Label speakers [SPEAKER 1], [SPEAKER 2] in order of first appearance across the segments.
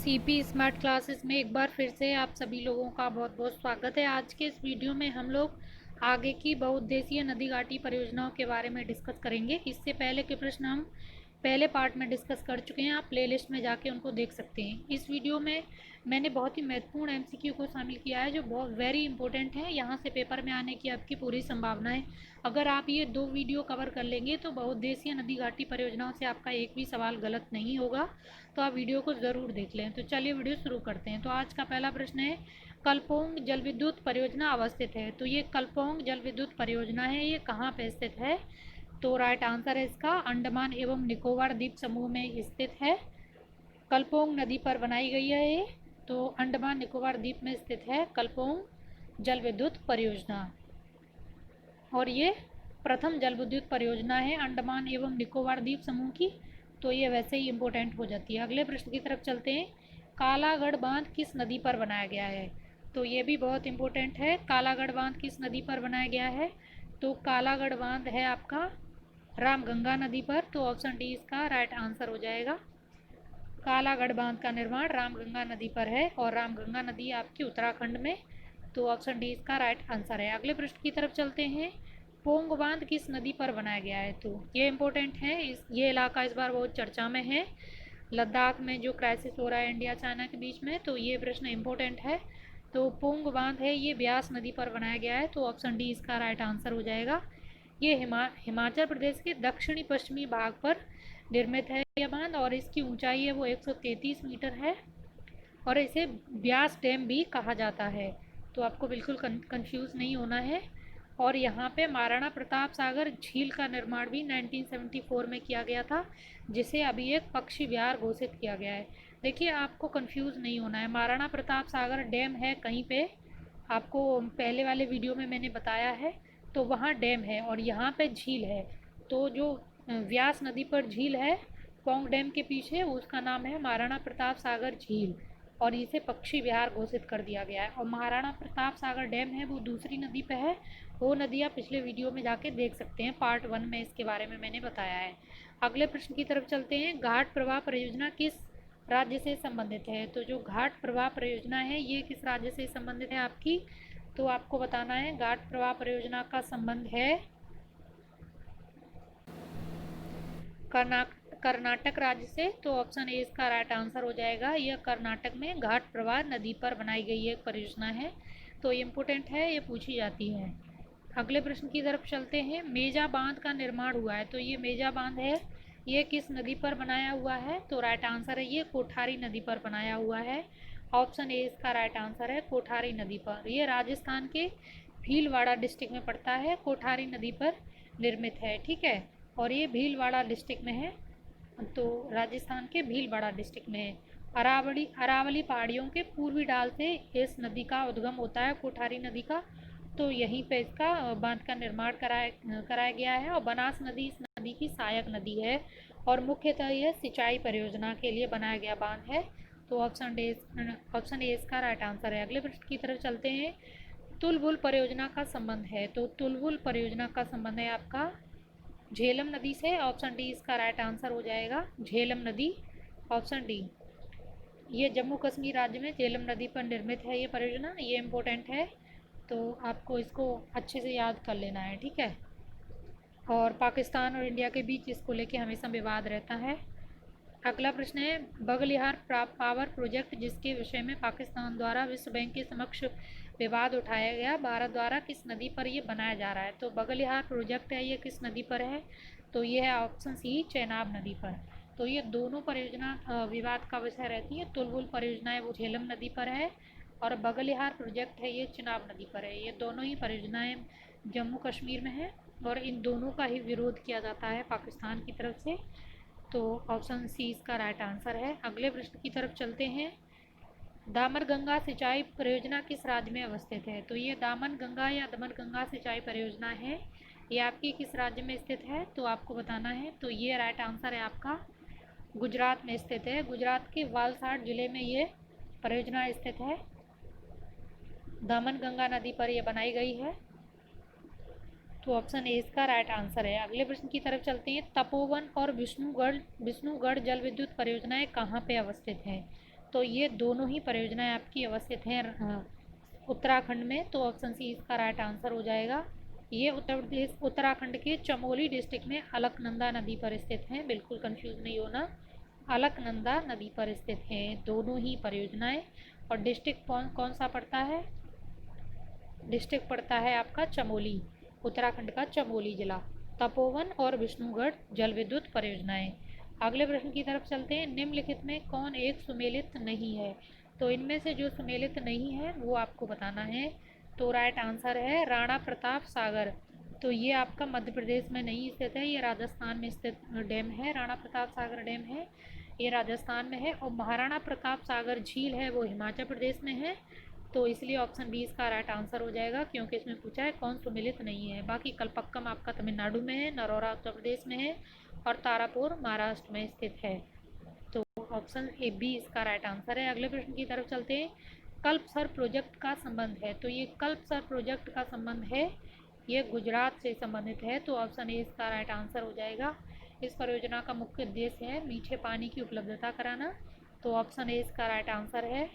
[SPEAKER 1] CP smart classes में एक बार फिर से आप सभी लोगों का बहुत बहुत स्वागत है। आज के इस वीडियो में हम लोग आगे की बहुउद्देशीय नदी घाटी परियोजनाओं के बारे में डिस्कस करेंगे। इससे पहले के प्रश्न हम पहले पार्ट में डिस्कस कर चुके हैं, आप प्लेलिस्ट में जाके उनको देख सकते हैं। इस वीडियो में मैंने बहुत ही महत्वपूर्ण एमसीक्यू को शामिल किया है जो बहुत वेरी इंपॉर्टेंट है, यहाँ से पेपर में आने की आपकी पूरी संभावना है। अगर आप ये 2 वीडियो कवर कर लेंगे तो बहुउद्देशीय नदी घाटी परियोजनाओं से आपका एक भी सवाल गलत नहीं होगा, तो आप वीडियो को ज़रूर देख लें। तो चलिए वीडियो शुरू करते हैं। तो आज का पहला प्रश्न है, कलपोंग जल विद्युत परियोजना अवस्थित है। तो ये कलपोंग जल विद्युत परियोजना है, ये कहाँ पे स्थित है? तो राइट आंसर है इसका अंडमान एवं निकोबार द्वीप समूह में स्थित है। कलपोंग नदी पर बनाई गई है ये, तो अंडमान निकोबार द्वीप में स्थित है कलपोंग जल विद्युत परियोजना, और ये प्रथम जल विद्युत परियोजना है अंडमान एवं निकोबार द्वीप समूह की, तो ये वैसे ही इम्पोर्टेंट हो जाती है। अगले प्रश्न की तरफ चलते हैं, कालागढ़ बांध किस नदी पर बनाया गया है? तो ये भी बहुत इम्पोर्टेंट है। कालागढ़ बांध किस नदी पर बनाया गया है? तो कालागढ़ बांध है आपका रामगंगा नदी पर, तो ऑप्शन डी इसका राइट आंसर हो जाएगा। कालागढ़ बांध का निर्माण रामगंगा नदी पर है, और रामगंगा नदी आपकी उत्तराखंड में, तो ऑप्शन डी इसका राइट आंसर है। अगले प्रश्न की तरफ चलते हैं, पोंग बांध किस नदी पर बनाया गया है? तो ये इम्पोर्टेंट है, ये इलाका इस बार बहुत चर्चा में है, लद्दाख में जो क्राइसिस हो रहा है इंडिया चाइना के बीच में, तो ये प्रश्न इम्पोर्टेंट है। तो पोंग बांध है ये ब्यास नदी पर बनाया गया है, तो ऑप्शन डी इसका राइट आंसर हो जाएगा। ये हिमाचल प्रदेश के दक्षिणी पश्चिमी भाग पर निर्मित है यह बांध, और इसकी ऊंचाई है वो 133 मीटर है, और इसे ब्यास डैम भी कहा जाता है, तो आपको बिल्कुल कंफ्यूज नहीं होना है। और यहाँ पे महाराणा प्रताप सागर झील का निर्माण भी 1974 में किया गया था, जिसे अभी एक पक्षी विहार घोषित किया गया है। देखिए आपको कंफ्यूज नहीं होना है, महाराणा प्रताप सागर डैम है कहीं पे, आपको पहले वाले वीडियो में मैंने बताया है, तो वहाँ डैम है और यहाँ पे झील है। तो जो व्यास नदी पर झील है पौंग डैम के पीछे, उसका नाम है महाराणा प्रताप सागर झील, और इसे पक्षी विहार घोषित कर दिया गया है। और महाराणा प्रताप सागर डैम है वो दूसरी नदी पे है, वो नदी आप पिछले वीडियो में जाके देख सकते हैं, पार्ट 1 में इसके बारे में मैंने बताया है। अगले प्रश्न की तरफ चलते हैं, घाट प्रवाह परियोजना किस राज्य से संबंधित है? तो जो घाट प्रवाह परियोजना है ये किस राज्य से संबंधित है आपकी? तो आपको बताना है घाट प्रवाह परियोजना का संबंध है कर्नाटक राज्य से, तो ऑप्शन ए इसका राइट आंसर हो जाएगा। यह कर्नाटक में घाट प्रवाह नदी पर बनाई गई एक परियोजना है, तो इम्पोर्टेंट है, ये पूछी जाती है। अगले प्रश्न की तरफ चलते हैं, मेजा बांध का निर्माण हुआ है। तो ये मेजा बांध है ये किस नदी पर बनाया हुआ है? तो राइट आंसर है ये कोठारी नदी पर बनाया हुआ है, ऑप्शन ए इसका राइट आंसर है कोठारी नदी पर। ये राजस्थान के भीलवाड़ा डिस्ट्रिक्ट में पड़ता है, कोठारी नदी पर निर्मित है, ठीक है, और ये भीलवाड़ा डिस्ट्रिक्ट में है, तो राजस्थान के भीलवाड़ा डिस्ट्रिक्ट में है। अरावली पहाड़ियों के पूर्वी डाल से इस नदी का उद्गम होता है, कोठारी नदी का, तो यहीं पे इसका बांध का निर्माण कराया गया है। और बनास नदी इस नदी की सहायक नदी है, और मुख्यतः यह सिंचाई परियोजना के लिए बनाया गया बांध है, तो ऑप्शन ए इसका राइट आंसर है। अगले प्रश्न की तरफ चलते हैं, तुलबुल परियोजना का संबंध है। तो तुलबुल परियोजना का संबंध है आपका झेलम नदी से, ऑप्शन डी इसका राइट आंसर हो जाएगा, झेलम नदी, ऑप्शन डी। ये जम्मू कश्मीर राज्य में झेलम नदी पर निर्मित है ये परियोजना, ये इम्पोर्टेंट है, तो आपको इसको अच्छे से याद कर लेना है, ठीक है। और पाकिस्तान और इंडिया के बीच इसको लेके हमेशा विवाद रहता है। अगला प्रश्न है, बगलिहार पावर प्रोजेक्ट जिसके विषय में पाकिस्तान द्वारा विश्व बैंक के समक्ष विवाद उठाया गया, भारत द्वारा किस नदी पर यह बनाया जा रहा है? तो बगलिहार प्रोजेक्ट है ये किस नदी पर है? तो ये है ऑप्शन सी चेनाब नदी पर। तो ये दोनों परियोजना विवाद का विषय रहती है, तुलबुल परियोजना है वो झेलम नदी पर है, और बगलिहार प्रोजेक्ट है ये चिनाब नदी पर है। ये दोनों ही परियोजनाएं जम्मू कश्मीर में है, और इन दोनों का ही विरोध किया जाता है पाकिस्तान की तरफ से, तो ऑप्शन सी इसका राइट आंसर है। अगले प्रश्न की तरफ चलते हैं, दामन गंगा सिंचाई परियोजना किस राज्य में अवस्थित है? तो ये दामन गंगा या दमन गंगा सिंचाई परियोजना है, ये आपकी किस राज्य में स्थित है? तो आपको बताना है, तो ये राइट आंसर है आपका गुजरात में स्थित है, गुजरात के वालसाड जिले में ये परियोजना स्थित है, दामन गंगा नदी पर यह बनाई गई है, तो ऑप्शन ए इसका राइट आंसर है। अगले प्रश्न की तरफ चलते हैं, तपोवन और विष्णुगढ़ जल विद्युत परियोजनाएं कहाँ पे अवस्थित हैं? तो ये दोनों ही परियोजनाएं आपकी अवस्थित हैं उत्तराखंड में। तो ऑप्शन सी इसका राइट आंसर हो जाएगा। ये उत्तर प्रदेश उत्तराखंड के चमोली डिस्ट्रिक्ट में अलकनंदा नदी पर स्थित हैं, बिल्कुल कंफ्यूज नहीं होना। अलकनंदा नदी पर स्थित हैं दोनों ही परियोजनाएं। और डिस्ट्रिक्ट कौन कौन सा पड़ता है? डिस्ट्रिक्ट पड़ता है आपका चमोली, उत्तराखंड का चमोली जिला। तपोवन और विष्णुगढ़ जल विद्युत परियोजनाएं। अगले प्रश्न की तरफ चलते हैं। निम्नलिखित में कौन एक सुमेलित नहीं है? तो इनमें से जो सुमेलित नहीं है वो आपको बताना है। तो राइट आंसर है राणा प्रताप सागर। तो ये आपका मध्य प्रदेश में नहीं स्थित है, ये राजस्थान में स्थित डैम है। राणा प्रताप सागर डैम है, ये राजस्थान में है। और महाराणा प्रताप सागर झील है वो हिमाचल प्रदेश में है। तो इसलिए ऑप्शन बी इसका राइट आंसर हो जाएगा, क्योंकि इसमें पूछा है कौन सुमेलित नहीं है। बाकी कलपक्कम आपका तमिलनाडु में है, नरोरा उत्तर प्रदेश में है और तारापुर महाराष्ट्र में स्थित है। तो ऑप्शन ए बी इसका राइट आंसर है। अगले प्रश्न की तरफ चलते हैं। कल्पसर प्रोजेक्ट का संबंध है। तो ये कल्पसर प्रोजेक्ट का संबंध है, ये गुजरात से संबंधित है। तो ऑप्शन ए इसका राइट आंसर हो जाएगा। इस परियोजना का मुख्य उद्देश्य है मीठे पानी की उपलब्धता कराना। तो ऑप्शन ए इसका राइट आंसर है।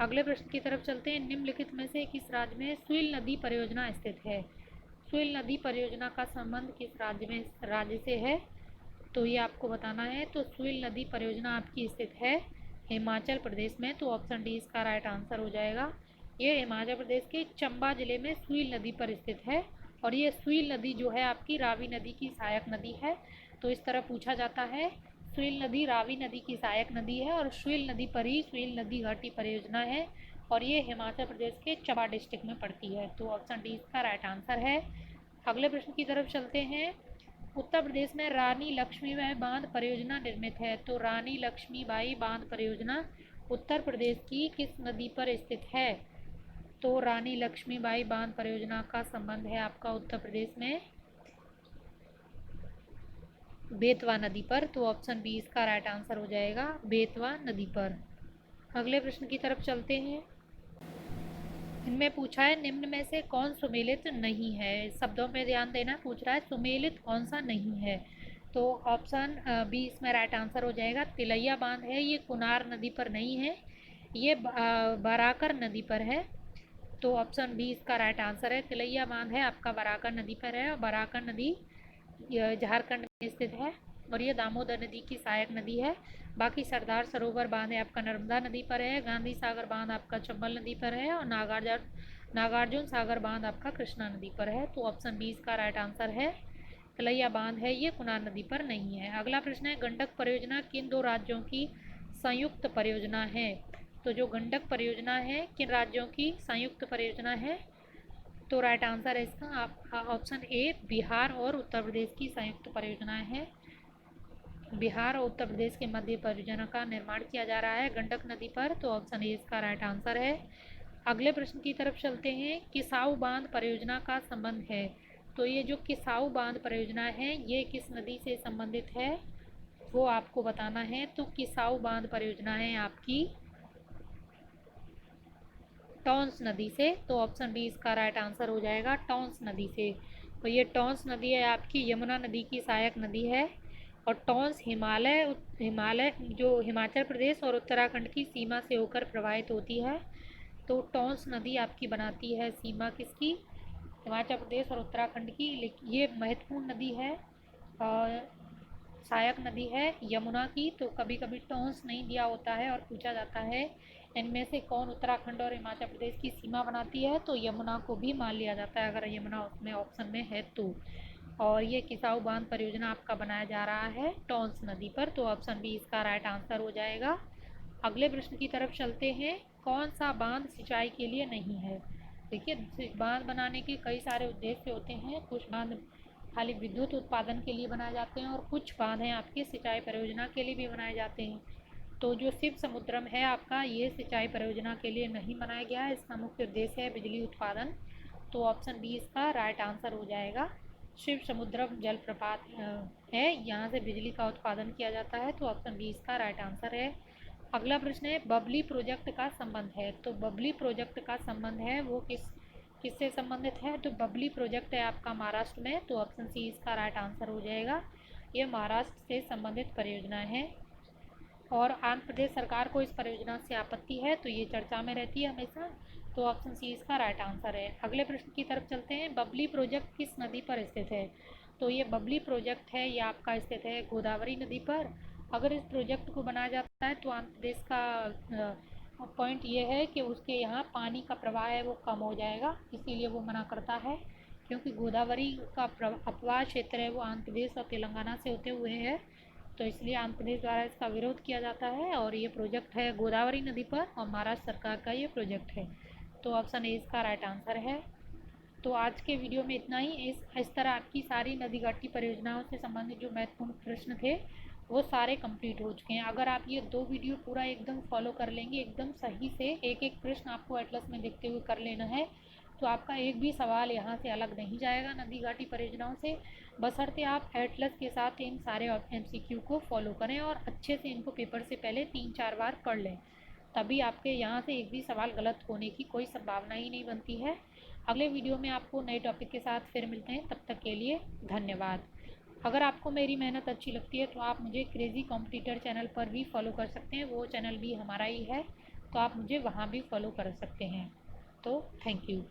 [SPEAKER 1] अगले प्रश्न की तरफ चलते हैं। निम्नलिखित में से किस राज्य में सुइल नदी परियोजना स्थित है? सुइल नदी परियोजना का संबंध किस राज्य से है? तो ये आपको बताना है। तो सुइल नदी परियोजना आपकी स्थित है हिमाचल प्रदेश में। तो ऑप्शन डी इसका राइट आंसर हो जाएगा। ये हिमाचल प्रदेश के चंबा जिले में सुइल नदी पर स्थित है। और ये सुइल नदी जो है आपकी रावी नदी की सहायक नदी है। तो इस तरह पूछा जाता है। सुइल नदी रावी नदी की सहायक नदी है और सुइल नदी पर ही सुइल नदी घाटी परियोजना है। और ये हिमाचल प्रदेश के चंबा डिस्ट्रिक्ट में पड़ती है। तो ऑप्शन डी इसका राइट आंसर है। अगले प्रश्न की तरफ चलते हैं। उत्तर प्रदेश में रानी लक्ष्मीबाई बांध परियोजना निर्मित है। तो रानी लक्ष्मीबाई बांध परियोजना उत्तर प्रदेश की किस नदी पर स्थित है? तो रानी लक्ष्मीबाई बांध परियोजना का संबंध है आपका उत्तर प्रदेश में बेतवा नदी पर। तो ऑप्शन बी इसका राइट आंसर हो जाएगा, बेतवा नदी पर। अगले प्रश्न की तरफ चलते हैं। इनमें पूछा है निम्न में से कौन सुमेलित नहीं है? शब्दों में ध्यान देना, पूछ रहा है सुमेलित कौन सा नहीं है। तो ऑप्शन बी इसमें राइट आंसर हो जाएगा। तिलैया बांध है, ये कुनार नदी पर नहीं है, ये बराकर नदी पर है। तो ऑप्शन बी इसका राइट आंसर है। तिलैया बांध है आपका बराकर नदी पर है और बराकर नदी झारखंड में स्थित है और ये दामोदर नदी की सहायक नदी है। बाकी सरदार सरोवर बांध है आपका नर्मदा नदी पर है, गांधी सागर बांध आपका चंबल नदी पर है और नागार्जुन सागर बांध आपका कृष्णा नदी पर है। तो ऑप्शन बी इसका राइट आंसर है। तिलैया बांध है ये कुनार नदी पर नहीं है। अगला प्रश्न है गंडक परियोजना किन दो राज्यों की संयुक्त परियोजना है? तो जो गंडक परियोजना है किन राज्यों की संयुक्त परियोजना है? तो राइट आंसर है इसका आपका ऑप्शन ए बिहार और उत्तर प्रदेश की संयुक्त परियोजनाएं हैं। बिहार और उत्तर प्रदेश के मध्य परियोजना का निर्माण किया जा रहा है गंडक नदी पर। तो ऑप्शन ए इसका राइट आंसर है। अगले प्रश्न की तरफ चलते हैं। किसाऊ बांध परियोजना का संबंध है। तो ये जो किसाऊ बांध परियोजना है ये किस नदी से संबंधित है वो आपको बताना है। तो किसाऊ बांध परियोजना है आपकी टॉन्स नदी से। तो ऑप्शन बी इसका राइट आंसर हो जाएगा, टॉन्स नदी से। तो ये टॉन्स नदी है आपकी यमुना नदी की सहायक नदी है और टॉन्स हिमालय जो हिमाचल प्रदेश और उत्तराखंड की सीमा से होकर प्रवाहित होती है। तो टॉन्स नदी आपकी बनाती है सीमा किसकी? हिमाचल प्रदेश और उत्तराखंड की। ये महत्वपूर्ण नदी है और सहायक नदी है यमुना की। तो कभी कभी टॉन्स नहीं दिया होता है और पूछा जाता है इनमें से कौन उत्तराखंड और हिमाचल प्रदेश की सीमा बनाती है, तो यमुना को भी मान लिया जाता है अगर यमुना उसमें ऑप्शन में है तो। और ये किसाऊ बांध परियोजना आपका बनाया जा रहा है टॉन्स नदी पर। तो ऑप्शन बी इसका राइट आंसर हो जाएगा। अगले प्रश्न की तरफ चलते हैं। कौन सा बांध सिंचाई के लिए नहीं है? देखिए बांध बनाने के कई सारे उद्देश्य होते हैं। कुछ बांध खाली विद्युत उत्पादन के लिए बनाए जाते हैं और कुछ बांध हैं आपके सिंचाई परियोजना के लिए भी बनाए जाते हैं। तो जो शिव समुद्रम है आपका ये सिंचाई परियोजना के लिए नहीं बनाया गया है, इसका मुख्य उद्देश्य है बिजली उत्पादन। तो ऑप्शन बी इसका राइट आंसर हो जाएगा। शिव समुद्रम जलप्रपात है, यहाँ से बिजली का उत्पादन किया जाता है। तो ऑप्शन बी इसका राइट आंसर है। अगला प्रश्न है बबली प्रोजेक्ट का संबंध है। तो बबली प्रोजेक्ट का संबंध है वो किससे संबंधित है? तो बबली प्रोजेक्ट है आपका महाराष्ट्र में। तो ऑप्शन सी इसका राइट आंसर हो जाएगा, ये महाराष्ट्र से संबंधित परियोजना है। और आंध्र प्रदेश सरकार को इस परियोजना से आपत्ति है, तो ये चर्चा में रहती है हमेशा। तो ऑप्शन सी इसका राइट आंसर है। अगले प्रश्न की तरफ चलते हैं। बबली प्रोजेक्ट किस नदी पर स्थित है? तो ये बबली प्रोजेक्ट है, ये आपका स्थित है गोदावरी नदी पर। अगर इस प्रोजेक्ट को बनाया जाता है तो आंध्र प्रदेश का पॉइंट ये है कि उसके यहाँ पानी का प्रवाह है वो कम हो जाएगा, इसीलिए वो मना करता है। क्योंकि गोदावरी का अपवाह क्षेत्र है वो आंध्र प्रदेश और तेलंगाना से होते हुए है, तो इसलिए आंध्र प्रदेश द्वारा इसका विरोध किया जाता है। और ये प्रोजेक्ट है गोदावरी नदी पर और महाराष्ट्र सरकार का ये प्रोजेक्ट है। तो ऑप्शन ए इसका राइट आंसर है। तो आज के वीडियो में इतना ही। इस तरह आपकी सारी नदी घाटी परियोजनाओं से संबंधित जो महत्वपूर्ण प्रश्न थे वो सारे कंप्लीट हो चुके हैं। अगर आप ये 2 वीडियो पूरा एकदम फॉलो कर लेंगे, एकदम सही से एक एक प्रश्न आपको एटलस में देखते हुए कर लेना है, तो आपका एक भी सवाल यहाँ से अलग नहीं जाएगा नदी घाटी परियोजनाओं से, बशर्ते आप एटलस के साथ इन सारे MCQ को फॉलो करें और अच्छे से इनको पेपर से पहले 3-4 बार पढ़ लें। तभी आपके यहाँ से एक भी सवाल गलत होने की कोई संभावना ही नहीं बनती है। अगले वीडियो में आपको नए टॉपिक के साथ फिर मिलते हैं, तब तक के लिए धन्यवाद। अगर आपको मेरी मेहनत अच्छी लगती है तो आप मुझे क्रेज़ी कॉम्पिटिटर चैनल पर भी फॉलो कर सकते हैं, वो चैनल भी हमारा ही है, तो आप मुझे वहाँ भी फॉलो कर सकते हैं। तो थैंक यू।